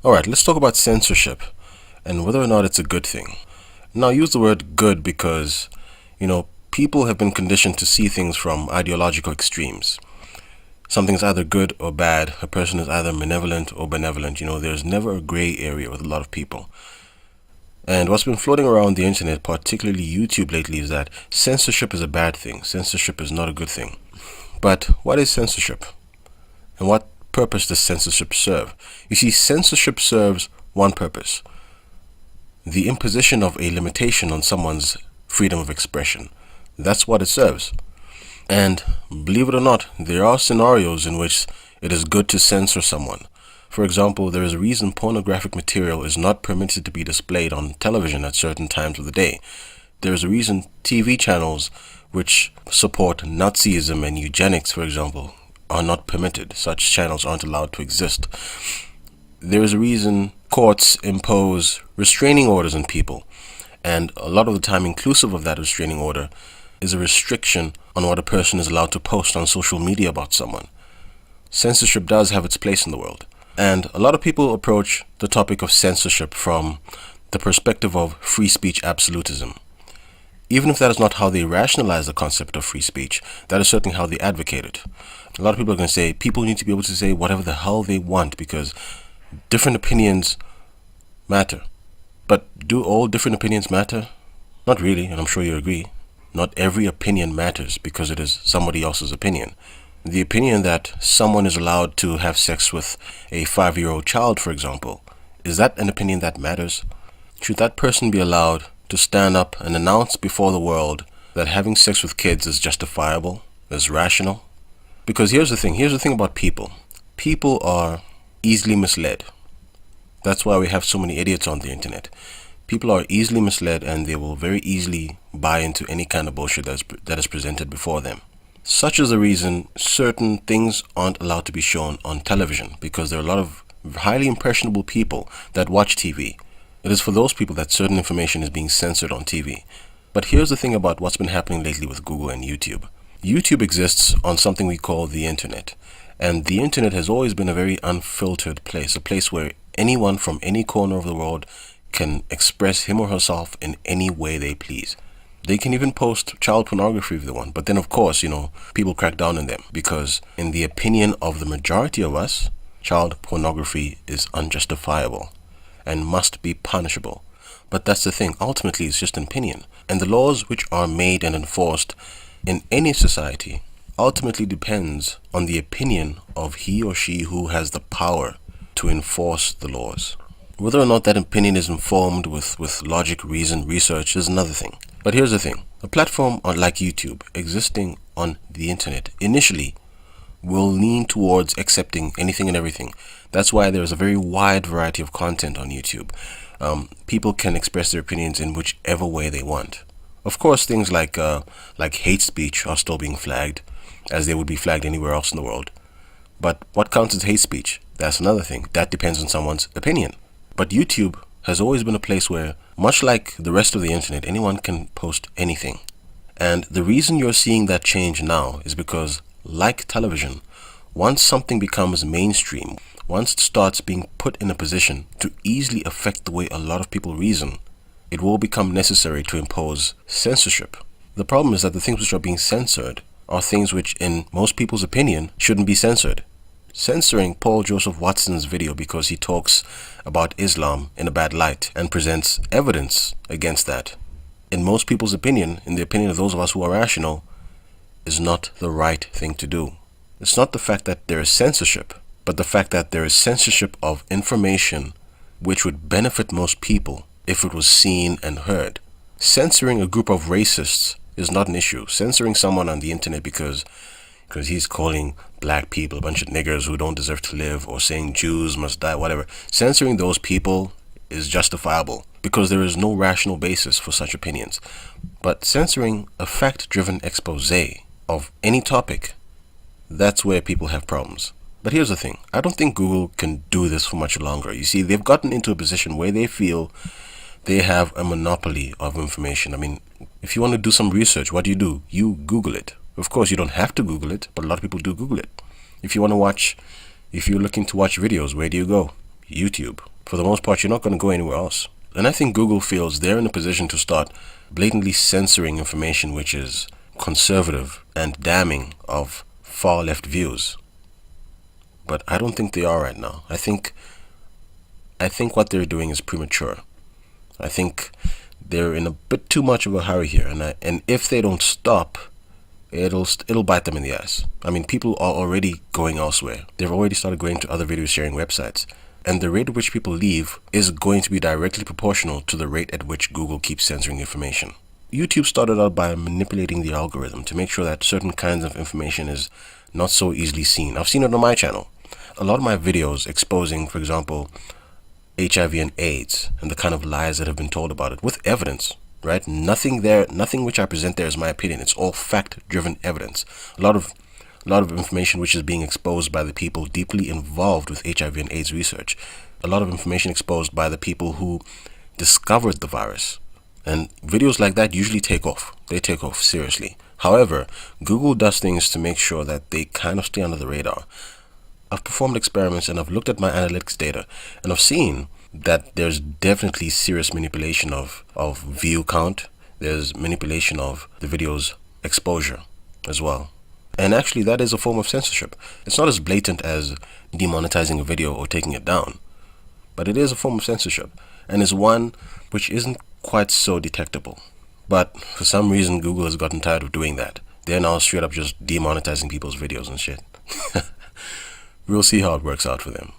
Alright, let's talk about censorship and whether or not it's a good thing. Now, I use the word good because, people have been conditioned to see things from ideological extremes. Something's either good or bad. A person is either malevolent or benevolent. There's never a gray area with a lot of people. And what's been floating around the internet, particularly YouTube lately, is that censorship is a bad thing. Censorship is not a good thing. But what is censorship? And what purpose does censorship serve? You see, censorship serves one purpose: the imposition of a limitation on someone's freedom of expression. That's what it serves. And believe it or not, there are scenarios in which it is good to censor someone. For example, there is a reason pornographic material is not permitted to be displayed on television at certain times of the day. There is a reason TV channels which support Nazism and eugenics, for example, are not permitted. Such channels aren't allowed to exist. There is a reason courts impose restraining orders on people, and a lot of the time inclusive of that restraining order is a restriction on what a person is allowed to post on social media about someone. Censorship does have its place in the world, and a lot of people approach the topic of censorship from the perspective of free speech absolutism. Even if that is not how they rationalize the concept of free speech, that is certainly how they advocate it. A lot of people are going to say people need to be able to say whatever the hell they want because different opinions matter. But do all different opinions matter? Not really, and I'm sure you agree. Not every opinion matters because it is somebody else's opinion. The opinion that someone is allowed to have sex with a 5-year-old child, for example, is that an opinion that matters? Should that person be allowed to stand up and announce before the world that having sex with kids is justifiable, is rational? Because here's the thing about people. People are easily misled. That's why we have so many idiots on the internet. People are easily misled and they will very easily buy into any kind of bullshit that is presented before them. Such is the reason certain things aren't allowed to be shown on television, because there are a lot of highly impressionable people that watch TV. It is for those people that certain information is being censored on TV. But here's the thing about what's been happening lately with Google and YouTube. YouTube exists on something we call the internet. And the internet has always been a very unfiltered place, a place where anyone from any corner of the world can express him or herself in any way they please. They can even post child pornography if they want. But then, of course, people crack down on them because in the opinion of the majority of us, child pornography is unjustifiable and must be punishable. But that's the thing. Ultimately, it's just an opinion. And the laws which are made and enforced in any society ultimately depends on the opinion of he or she who has the power to enforce the laws. Whether or not that opinion is informed with logic, reason, research is another thing. But here's the thing. A platform like YouTube existing on the internet initially will lean towards accepting anything and everything. That's why there's a very wide variety of content on YouTube. People can express their opinions in whichever way they want. Of course, things like hate speech are still being flagged, as they would be flagged anywhere else in the world. But what counts as hate speech? That's another thing. That depends on someone's opinion. But YouTube has always been a place where, much like the rest of the internet, anyone can post anything. And the reason you're seeing that change now is because, like television, once something becomes mainstream, once it starts being put in a position to easily affect the way a lot of people reason, it will become necessary to impose censorship. The problem is that the things which are being censored are things which, in most people's opinion, shouldn't be censored. Censoring Paul Joseph Watson's video because he talks about Islam in a bad light and presents evidence against that, in most people's opinion, in the opinion of those of us who are rational, is not the right thing to do. It's not the fact that there is censorship, but the fact that there is censorship of information which would benefit most people if it was seen and heard. Censoring a group of racists is not an issue. Censoring someone on the internet because he's calling black people a bunch of niggers who don't deserve to live, or saying Jews must die, whatever. Censoring those people is justifiable because there is no rational basis for such opinions. But censoring a fact-driven expose of any topic, that's where people have problems. But here's the thing. I don't think Google can do this for much longer. You see, they've gotten into a position where they feel they have a monopoly of information. I mean, if you want to do some research, what do? You Google it. Of course, you don't have to Google it, but a lot of people do Google it. If you're looking to watch videos, where do you go? YouTube. For the most part, you're not going to go anywhere else. And I think Google feels they're in a position to start blatantly censoring information which is conservative and damning of far left views. But I don't think they are right now. I think what they're doing is premature. I think they're in a bit too much of a hurry here, and if they don't stop, it'll bite them in the ass. I mean, people are already going elsewhere. They've already started going to other video sharing websites, and the rate at which people leave is going to be directly proportional to the rate at which Google keeps censoring information. YouTube started out by manipulating the algorithm to make sure that certain kinds of information is not so easily seen. I've seen it on my channel. A lot of my videos exposing, for example, HIV and AIDS and the kind of lies that have been told about it with evidence, right? Nothing which I present there is my opinion. It's all fact-driven evidence. A lot of information which is being exposed by the people deeply involved with HIV and AIDS research. A lot of information exposed by the people who discovered the virus. And videos like that usually take off. They take off seriously. However, Google does things to make sure that they kind of stay under the radar. I've performed experiments and I've looked at my analytics data, and I've seen that there's definitely serious manipulation of view count. There's manipulation of the video's exposure as well. And actually that is a form of censorship. It's not as blatant as demonetizing a video or taking it down, but it is a form of censorship, and is one which isn't quite so detectable. But for some reason Google has gotten tired of doing that. They're now straight up just demonetizing people's videos and shit. We'll see how it works out for them.